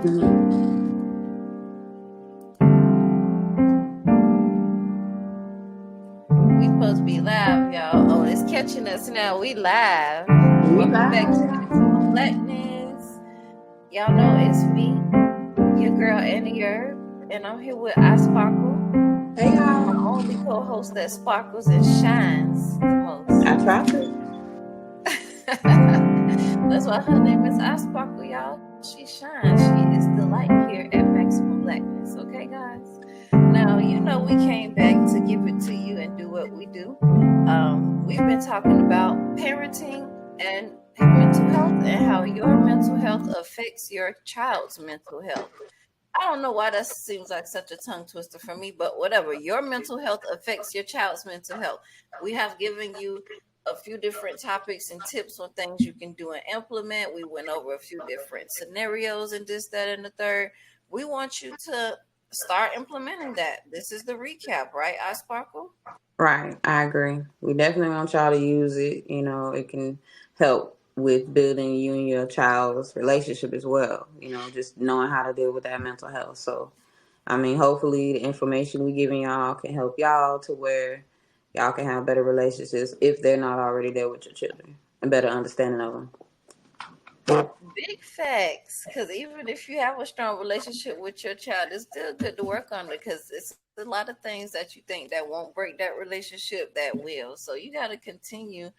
Mhm. We supposed to be live, y'all. Oh, it's catching us now. We live. We Welcome back to live. Maximum Blackness. Y'all know it's me, your girl Annie Yerb, and I'm here with I Sparkle, Hey my y'all. only co-host that sparkles and shines the most. I tried to. That's why her name is I Sparkle, y'all. She shines. She is the light here at Maximum Blackness. Okay, guys. Now you know we came back to give it to you and do what we do. We've been talking about parenting and mental health and how your mental health affects your child's mental health. I don't know why that seems like such a tongue twister for me, but whatever. Your mental health affects your child's mental health. We have given you a few different topics and tips on things you can do and implement. We went over a few different scenarios and this, that, and the third. We want you to start implementing that. This is the recap, right? I Sparkle? Right. I agree. We definitely want y'all to use it. It can help with building you and your child's relationship as well. Just knowing how to deal with that mental health. So, I mean, hopefully the information we giving y'all can help y'all to where y'all can have better relationships if they're not already there with your children and better understanding of them. Big facts. Because even if you have a strong relationship with your child, it's still good to work on it because it's a lot of things that you think that won't break that relationship that will. So you got to continue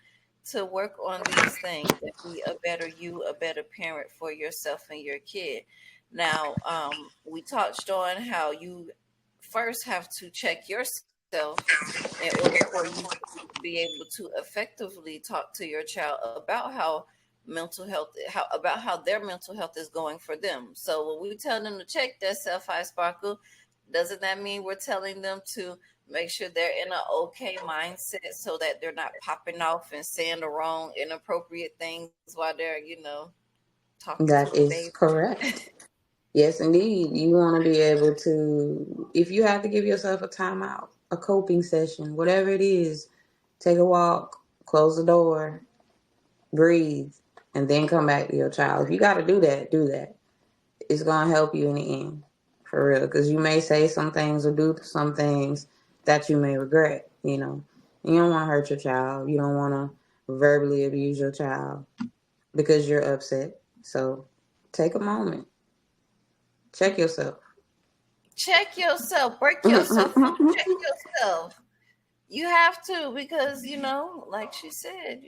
to work on these things and be a better you, a better parent for yourself and your kid. Now, we touched on how you first have to check yourself in order for you to be able to effectively talk to your child about how their mental health is going for them. So when we tell them to check their self high sparkle, doesn't that mean we're telling them to make sure they're in an okay mindset so that they're not popping off and saying the wrong inappropriate things while they're talking to That a is baby. correct. Yes, indeed. You want to be able to, if you have to give yourself a timeout, a coping session, whatever it is, take a walk, close the door, breathe, and then come back to your child. If you got to do that, do that. It's going to help you in the end, for real. Because you may say some things or do some things that you may regret, You don't want to hurt your child. You don't want to verbally abuse your child because you're upset. So take a moment. Check yourself. Check yourself, break yourself free, check yourself. You have to because like she said,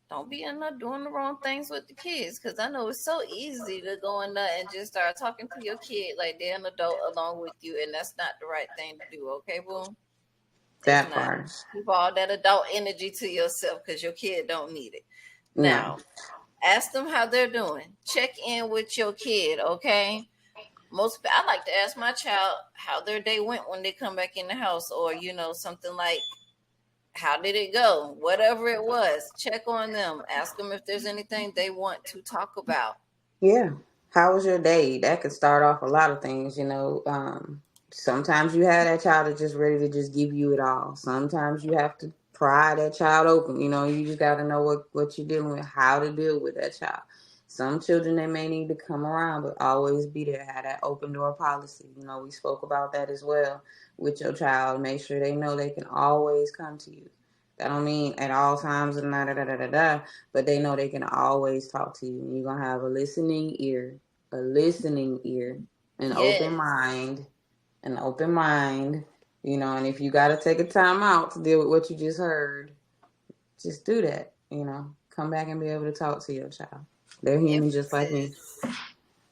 don't be in there doing the wrong things with the kids. Because I know it's so easy to go in there and just start talking to your kid like they're an adult along with you, and that's not the right thing to do. Okay, boom. It's That not. part. Keep all that adult energy to yourself because your kid don't need it. No. Now, ask them how they're doing. Check in with your kid. Okay. I like to ask my child how their day went when they come back in the house, or something like how did it go? Whatever it was, check on them. Ask them if there's anything they want to talk about. Yeah. How was your day? That could start off a lot of things. Sometimes you have that child that's just ready to just give you it all. Sometimes you have to pry that child open. You just got to know what you're dealing with, how to deal with that child. Some children, they may need to come around, but always be there. Have that open door policy. We spoke about that as well with your child. Make sure they know they can always come to you. That don't mean at all times and da da da da da, but they know they can always talk to you. You're gonna have a listening ear, an open Yes. mind, an open mind. And if you gotta take a time out to deal with what you just heard, just do that. Come back and be able to talk to your child. They're human just like me. Emphasis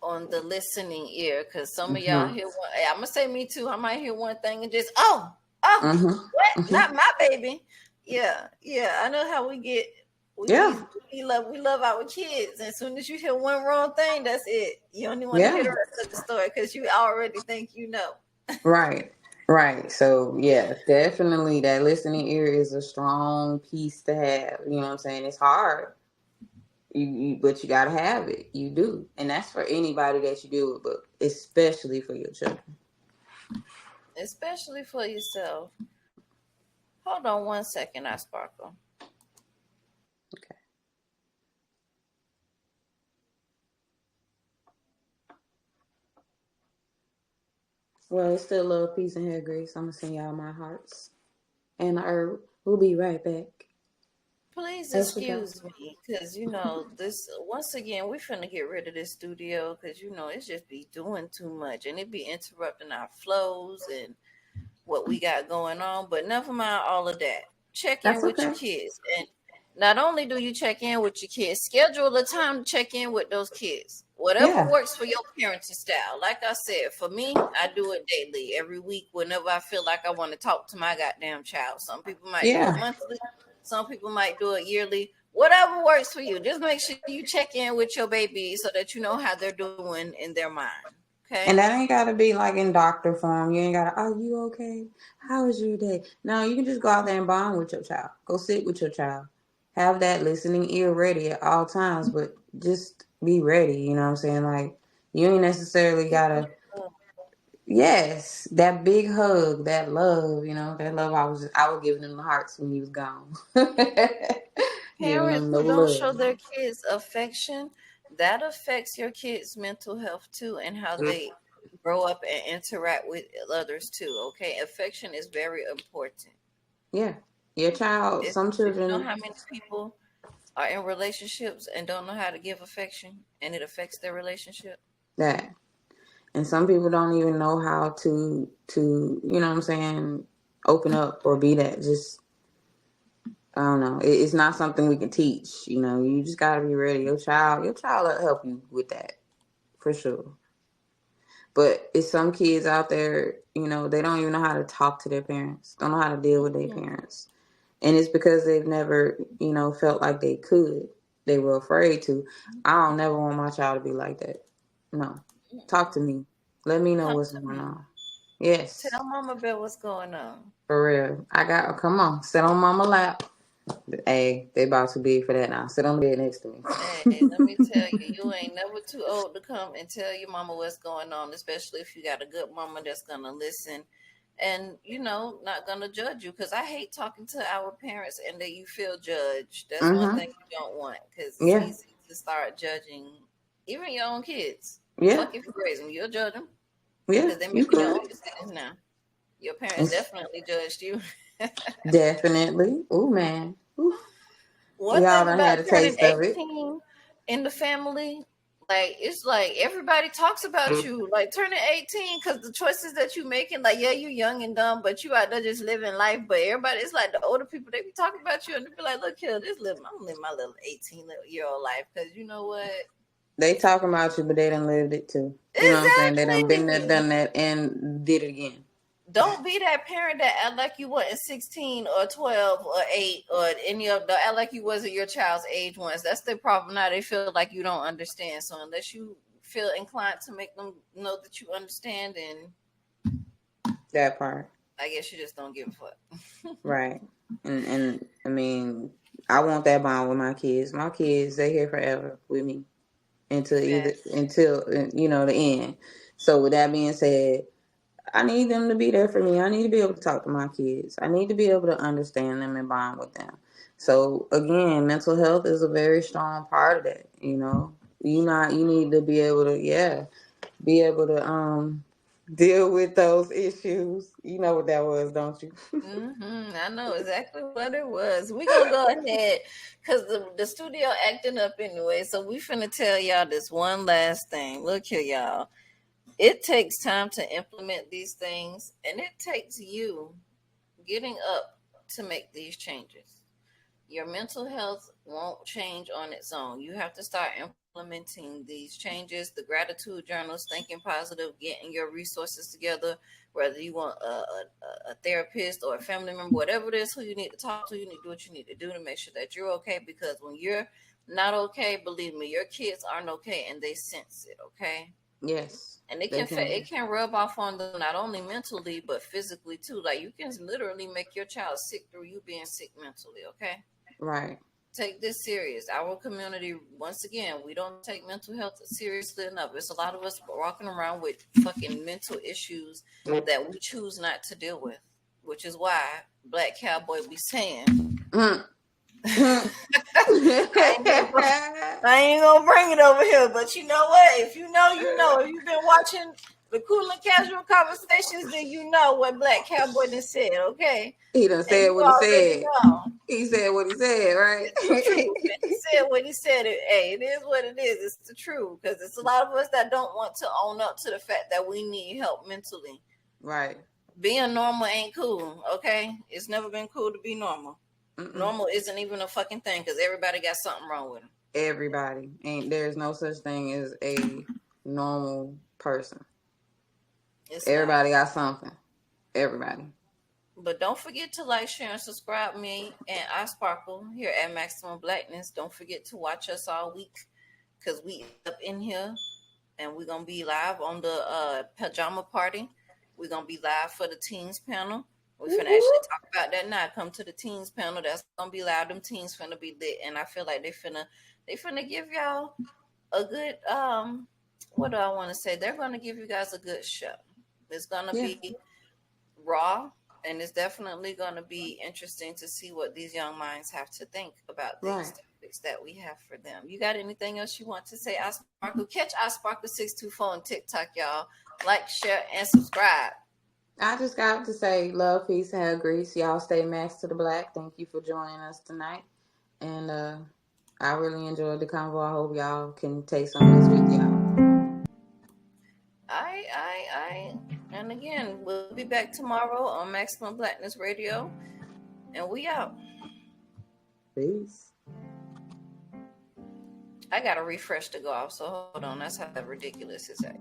on the listening ear, because some of y'all Mhm. hear one. I'm gonna say me too. I might hear one thing and just oh, Mhm. what? Mhm. Not my baby. Yeah, yeah. I know how we get. We Yeah. be we love our kids. And as soon as you hear one wrong thing, that's it. You don't even want to hear the Yeah. rest of the story because you already think you know. Right. Right. So yeah, definitely that listening ear is a strong piece to have. You know what I'm saying? It's hard. But you gotta have it. You do. And that's for anybody that you deal with, but especially for your children. Especially for yourself. Hold on one second, I sparkle. Okay. Well, it's still love, peace, and hair grease. I'm gonna send y'all my hearts and the herb. We'll be right back. Please As we go. excuse me, because this once again we finna get rid of this studio because it's just be doing too much and it be interrupting our flows and what we got going on. But never mind all of that. Check in That's with okay. your kids, and not only do you check in with your kids, schedule a time to check in with those kids. Whatever Yeah. works for your parenting style. Like I said, for me, I do it daily, every week, whenever I feel like I want to talk to my goddamn child. Some people might do it Yeah. monthly, some people might do it yearly. Whatever works for you. Just make sure you check in with your baby so that you know how they're doing in their mind. And Okay? that ain't gotta be like in doctor form. You ain't gotta, are you okay? How was your day? No, you can just go out there and bond with your child. Go sit with your child. Have that listening ear ready at all times, but just be ready, you know what I'm saying? Like you ain't necessarily gotta, yes, that big hug, that love, that love I was giving them the hearts when he was gone. Giving Parents them no who don't show love. their kids affection, that affects your kids' mental health too and how they grow up and interact with others too. Okay, affection is very important. Yeah. Your child, It's, some you know children how many people are in relationships and don't know how to give affection and it affects their relationship? that and some people don't even know how to you know what I'm saying, open up or be that. Just I don't know. It's not something we can teach. You just gotta be ready. Your child will help you with that for sure. But it's some kids out there, they don't even know how to talk to their parents. Don't know how to deal with their Mhm. parents, and it's because they've never, felt like they could. They were afraid to. I don't never want my child to be like that. No, talk to me. Let me know Come what's to going me. on. Yes. Tell Mama Bear what's going on. For real. Come on, sit on mama lap. Hey, they about too big for that now. Sit on the bed next to Hey, let me me. tell you, you ain't never too old to come and tell your mama what's going on, especially if you got a good mama that's gonna listen and not gonna judge you. Because I hate talking to our parents and that you feel judged. That's one Mm-hmm. thing you don't want because it's Yeah. easy to start judging even your own kids. Yeah. Fuck if you raise them, you'll judge them Yeah. because they're You making your could. own decisions now. Your parents It's definitely judged you. definitely. Ooh, man. Ooh. One Y'all thing done had about a turning taste of it. 18 in the family, like it's like everybody talks about you, like turning 18, because the choices that you making, like yeah, you young and dumb, but you out there just living life. But everybody, it's like the older people, they be talking about you and they be like, look here, I'm gonna live my little 18-year old life, because you know what? They talking about you, but they done lived it too. You know what I'm saying? They done been there, Exactly. done that, and did it again. Don't be that parent that act like you wasn't 16 or 12 or 8 or any of the act like you wasn't your child's age once. That's their problem now. They feel like you don't understand. So unless you feel inclined to make them know that you understand, then That part. I guess you just don't give a fuck. Right. And I mean, I want that bond with my kids. My kids, they here forever with me Facts. until the end. So with that being said, I need them to be there for me. I need to be able to talk to my kids. I need to be able to understand them and bond with them. So again, mental health is a very strong part of that. You need to be able to, yeah, be able to deal with those issues. You know what that was, don't you? I know exactly what it was. We gonna go ahead because the studio acting up anyway. So we finna tell y'all this one last thing. Look here, y'all. It takes time to implement these things, and it takes you getting up to make these changes. Your mental health won't change on its own. You have to start implementing these changes, the gratitude journals, thinking positive, getting your resources together, whether you want a therapist or a family member, whatever it is who you need to talk to, you need to do what you need to do to make sure that you're okay. Because when you're not okay, believe me, your kids aren't okay and they sense it, okay? Yes, And they can. it can rub off on them not only mentally but physically too. Like you can literally make your child sick through you being sick mentally. Okay, Right. take this serious. Our community, once again, we don't take mental health seriously enough. It's a lot of us walking around with fucking mental issues that we choose not to deal with, which is why Black Cowboy be saying. Mm. I ain't I ain't gonna bring it over here, but you know what? If you know, you know. If you've been watching the cool and casual conversations, then you know what Black Cowboy done said, okay? He done And said you what he already said. know. He said what he said, right? It's the truth. And he said what he said. Hey, it is what it is. It's the truth. Because it's a lot of us that don't want to own up to the fact that we need help mentally. Right. Being normal ain't cool, okay? It's never been cool to be normal. Mm-mm. Normal isn't even a fucking thing because everybody got something wrong with them. Everybody. There's no such thing as a normal person. Everybody got something. Everybody. But don't forget to like, share, and subscribe me and I Sparkle here at Maximum Blackness. Don't forget to watch us all week because we up in here and we're going to be live on the pajama party. We're going to be live for the teens panel. We're finna actually talk about that now. Come to the teens panel. That's going to be loud. Them teens finna be lit. And I feel like they finna give y'all a good, what do I want to say? They're going to give you guys a good show. It's going to be raw. And it's definitely going to be interesting to see what these young minds have to think about these topics that we have for them. You got anything else you want to say, I Sparkle? Catch I Sparkle 624 on TikTok, y'all. Like, share, and subscribe. I just got to say love, peace, and hell, grease. Y'all stay max to the black. Thank you for joining us tonight. And I really enjoyed the convo. I hope y'all can take some of this with y'all. And again, we'll be back tomorrow on Maximum Blackness Radio. And we out. Peace. I got to refresh to go off, so hold on. That's how ridiculous is that.